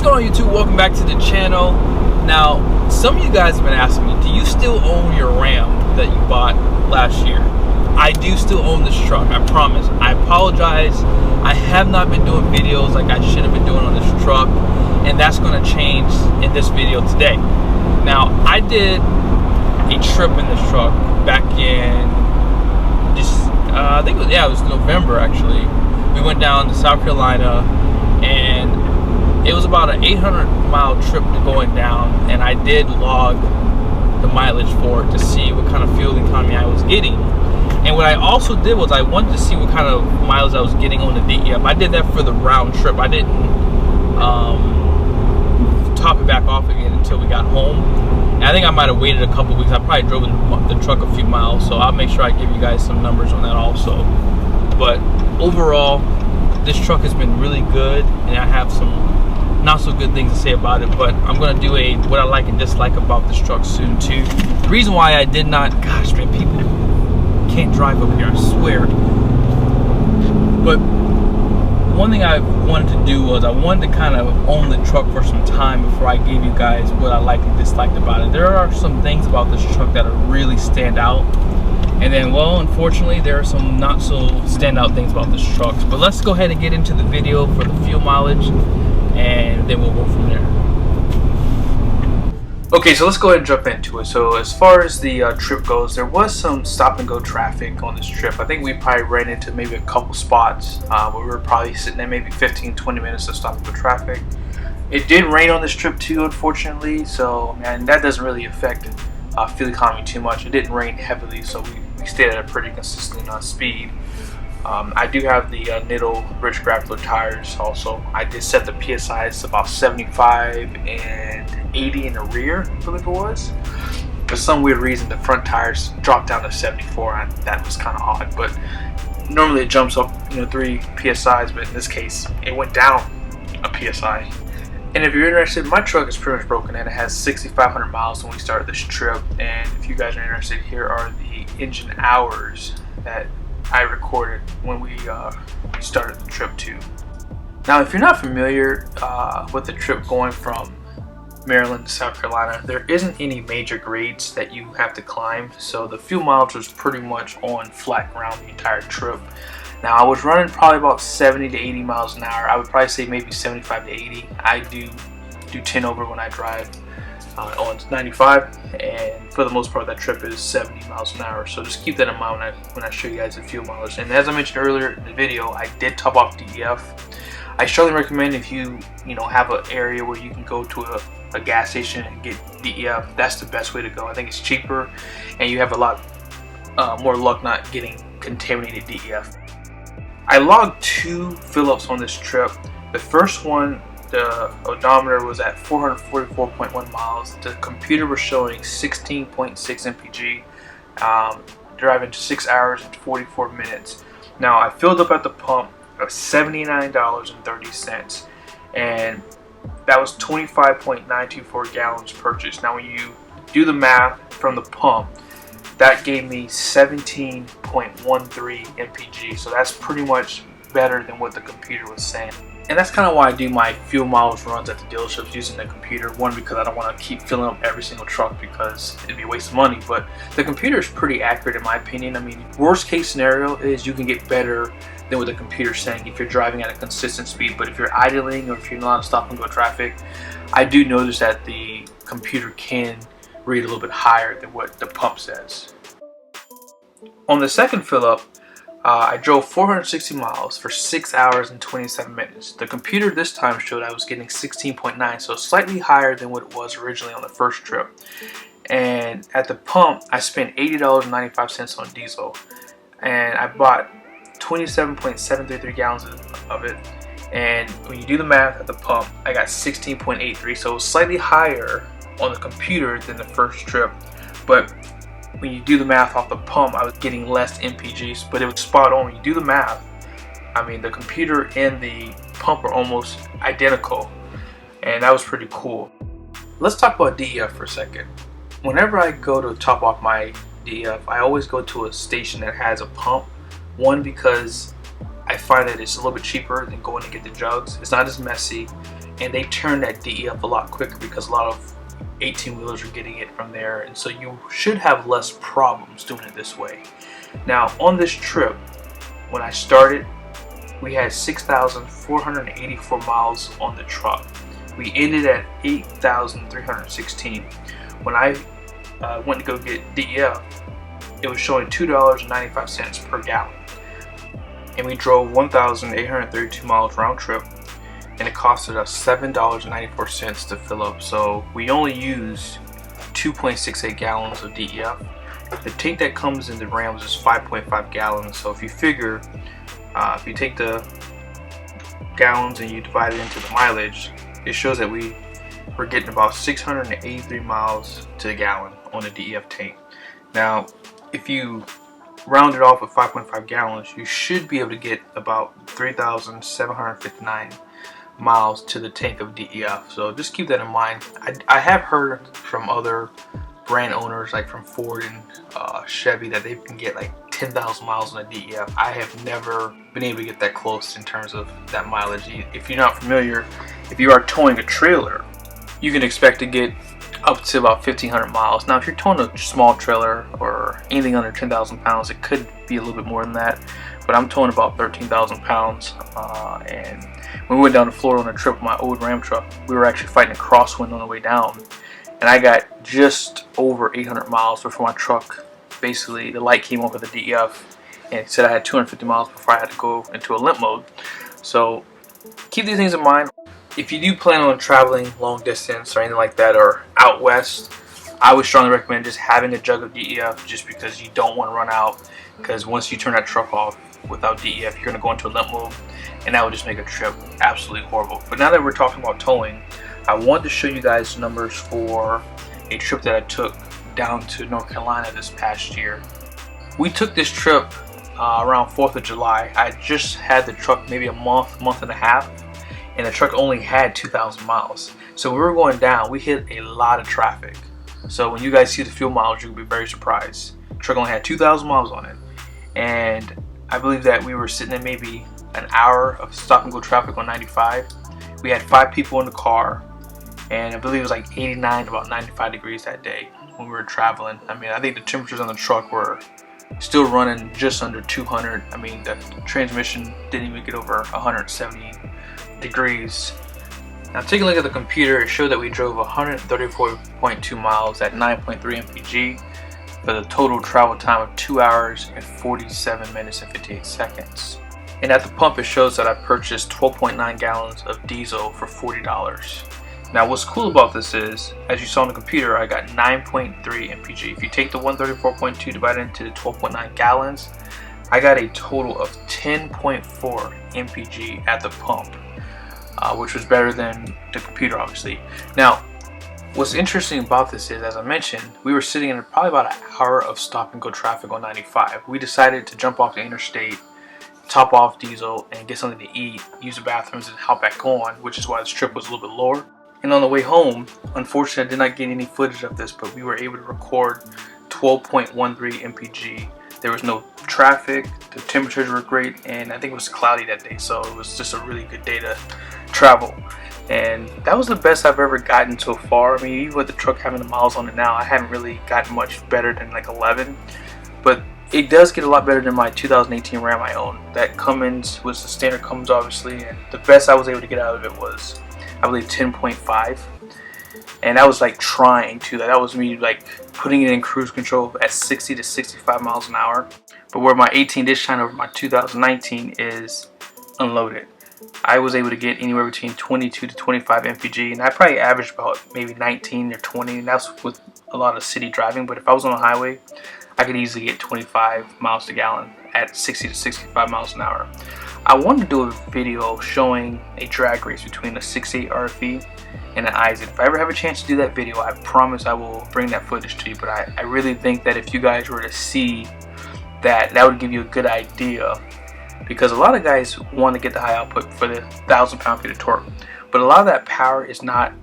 going on, YouTube? Welcome back to the channel. Now, some of you guys have been asking me, do you still own your Ram that you bought last year? I do still own this truck, I promise. I apologize. I have not been doing videos like I should have been doing on this truck, and that's going to change in this video today. Now, I did a trip in this truck back in I think it was November actually. We went down to South Carolina, and it was about an 800-mile trip going down, and I did log the mileage for it to see what kind of fuel economy I was getting. And what I also did was I wanted to see what kind of miles I was getting on the DEF. I did that for the round trip. I didn't top it back off again until we got home. And I think I might have waited a couple weeks. I probably drove the truck a few miles, so I'll make sure I give you guys some numbers on that also. But overall, this truck has been really good, and I have some not so good things to say about it, but I'm gonna do a what I like and dislike about this truck soon too. The reason why I did not, gosh man, people can't drive up here, I swear. But one thing I wanted to do was I wanted to kind of own the truck for some time before I gave you guys what I liked and disliked about it. There are some things about this truck that really stand out, and then, well, unfortunately, there are some not so standout things about this truck. But let's go ahead and get into the video for the fuel mileage, and then we'll go from there. Okay, so let's go ahead and jump into it. So as far as the trip goes, there was some stop and go traffic on this trip. I think we probably ran into maybe a couple spots where we were probably sitting there maybe 15-20 minutes of stop and go traffic. It did rain on this trip too, unfortunately, so man, that doesn't really affect fuel economy too much. It didn't rain heavily, so we stayed at a pretty consistent speed. I do have the Nitto Rich Grappler tires also. I did set the PSIs to about 75 and 80 in the rear, I believe it was. For some weird reason, the front tires dropped down to 74, and that was kind of odd. But normally it jumps up, 3 PSIs, but in this case, it went down a PSI. And if you're interested, my truck is pretty much broken in. It has 6,500 miles when we started this trip. And if you guys are interested, here are the engine hours that I recorded when we started the trip too. Now, if you're not familiar with the trip going from Maryland to South Carolina, there isn't any major grades that you have to climb, so the fuel mileage was pretty much on flat ground the entire trip. Now, I was running probably about 70 to 80 miles an hour. I would probably say maybe 75 to 80. I do 10 over when I drive on 95, and for the most part that trip is 70 miles an hour, so just keep that in mind when I show you guys the fuel mileage. And as I mentioned earlier in the video, I did top off DEF. I strongly recommend, if you have an area where you can go to a gas station and get DEF, that's the best way to go. I think it's cheaper, and you have a lot more luck not getting contaminated DEF. I logged 2 fill-ups on this trip. The first one, the odometer was at 444.1 miles. The computer was showing 16.6 MPG, driving 6 hours and 44 minutes. Now, I filled up at the pump of $79.30, and that was 25.924 gallons purchased. Now, when you do the math from the pump, that gave me 17.13 MPG, so that's pretty much better than what the computer was saying. And that's kind of why I do my fuel mileage runs at the dealerships using the computer. One, because I don't want to keep filling up every single truck because it'd be a waste of money, but the computer is pretty accurate in my opinion. I mean, worst case scenario is you can get better than what the computer's saying if you're driving at a consistent speed, but if you're idling or if you're in a lot of stop and go traffic, I do notice that the computer can read a little bit higher than what the pump says. On the second fill up, I drove 460 miles for 6 hours and 27 minutes. The computer this time showed I was getting 16.9, so slightly higher than what it was originally on the first trip. And at the pump, I spent $80.95 on diesel, and I bought 27.733 gallons of it. And when you do the math at the pump, I got 16.83, so it was slightly higher on the computer than the first trip. But when you do the math off the pump, I was getting less MPGs, but it was spot on. When you do the math, I mean, the computer and the pump are almost identical, and that was pretty cool. Let's talk about DEF for a second. Whenever I go to top off my DEF, I always go to a station that has a pump. One, because I find that it's a little bit cheaper than going to get the jugs. It's not as messy, and they turn that DEF a lot quicker because a lot of 18 wheelers are getting it from there, and so you should have less problems doing it this way. Now on this trip, when I started, we had 6,484 miles on the truck. We ended at 8,316. When I went to go get DEF, it was showing $2.95 per gallon, and we drove 1,832 miles round trip, and it costed us $7.94 to fill up. So we only use 2.68 gallons of DEF. The tank that comes in the Rams is 5.5 gallons. So if you figure, if you take the gallons and you divide it into the mileage, it shows that we were getting about 683 miles to the gallon on the DEF tank. Now, if you round it off with 5.5 gallons, you should be able to get about 3,759 miles to the tank of DEF. So just keep that in mind. I have heard from other brand owners, like from Ford and Chevy, that they can get like 10,000 miles on a DEF. I have never been able to get that close in terms of that mileage. If you're not familiar, if you are towing a trailer, you can expect to get up to about 1,500 miles. Now if you're towing a small trailer or anything under 10,000 pounds, it could be a little bit more than that, but I'm towing about 13,000 pounds. And when we went down to Florida on a trip with my old Ram truck, we were actually fighting a crosswind on the way down, and I got just over 800 miles before my truck, basically the light came on with the DEF and it said I had 250 miles before I had to go into a limp mode. So keep these things in mind. If you do plan on traveling long distance or anything like that, or out west, I would strongly recommend just having a jug of DEF, just because you don't want to run out, because once you turn that truck off without DEF, you're going to go into a limp mode, and that would just make a trip absolutely horrible. But now that we're talking about towing, I wanted to show you guys numbers for a trip that I took down to North Carolina this past year. We took this trip around 4th of July. I just had the truck maybe a month and a half, and the truck only had 2,000 miles. So when we were going down, we hit a lot of traffic. So when you guys see the fuel mileage, you'll be very surprised. The truck only had 2,000 miles on it, and I believe that we were sitting in maybe an hour of stop and go traffic on 95. We had 5 people in the car, and I believe it was like 89 to about 95 degrees that day when we were traveling. I mean, I think the temperatures on the truck were still running just under 200. I mean, the transmission didn't even get over 170 degrees. Now take a look at the computer. It showed that we drove 134.2 miles at 9.3 MPG for the total travel time of 2 hours and 47 minutes and 58 seconds. And at the pump, it shows that I purchased 12.9 gallons of diesel for $40. Now what's cool about this is, as you saw on the computer, I got 9.3 MPG. If you take the 134.2 divided into the 12.9 gallons, I got a total of 10.4 MPG at the pump, which was better than the computer, obviously. Now, what's interesting about this is, as I mentioned, we were sitting in probably about an hour of stop and go traffic on 95. We decided to jump off the interstate, top off diesel, and get something to eat, use the bathrooms, and hop back on, which is why this trip was a little bit lower. And on the way home, unfortunately, I did not get any footage of this, but we were able to record 12.13 MPG. There was no traffic, the temperatures were great, and I think it was cloudy that day, so it was just a really good day to travel. And that was the best I've ever gotten so far. I mean, even with the truck having the miles on it now, I haven't really gotten much better than like 11, but it does get a lot better than my 2018 Ram I own. That Cummins was the standard Cummins, obviously, and the best I was able to get out of it was, I believe, 10.5, and that was like trying to. That was me like putting it in cruise control at 60 to 65 miles an hour. But where my 18 did shine over my 2019 is unloaded. I was able to get anywhere between 22 to 25 MPG, and I probably averaged about maybe 19 or 20, and that's with a lot of city driving. But if I was on the highway, I could easily get 25 miles to gallon at 60 to 65 miles an hour. I wanted to do a video showing a drag race between a 6.8 RFE and an Isaac. If I ever have a chance to do that video, I promise I will bring that footage to you. But I really think that if you guys were to see that, that would give you a good idea, because a lot of guys want to get the high output for the 1,000 pound-feet of torque, but a lot of that power is not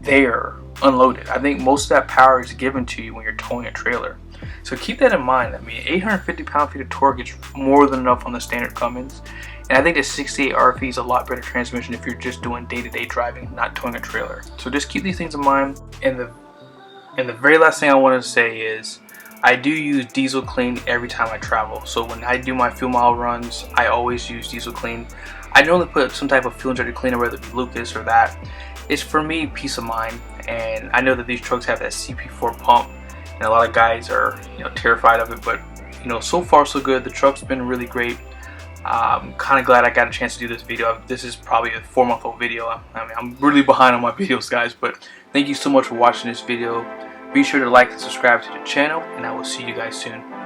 there unloaded. I think most of that power is given to you when you're towing a trailer. So keep that in mind. I mean, 850 pound-feet of torque is more than enough on the standard Cummins, And I think the 68 RFE is a lot better transmission if you're just doing day-to-day driving, not towing a trailer. So just keep these things in mind. And the very last thing I want to say is I do use diesel clean every time I travel. So when I do my fuel mile runs, I always use diesel clean. I normally put some type of fuel injector cleaner, whether it be Lucas or that. It's for me peace of mind, and I know that these trucks have that CP4 pump, and a lot of guys are terrified of it. But so far so good. The truck's been really great. I'm kind of glad I got a chance to do this video. This is probably a 4-month-old video. I mean, I'm really behind on my videos, guys, but thank you so much for watching this video. Be sure to like and subscribe to the channel, and I will see you guys soon.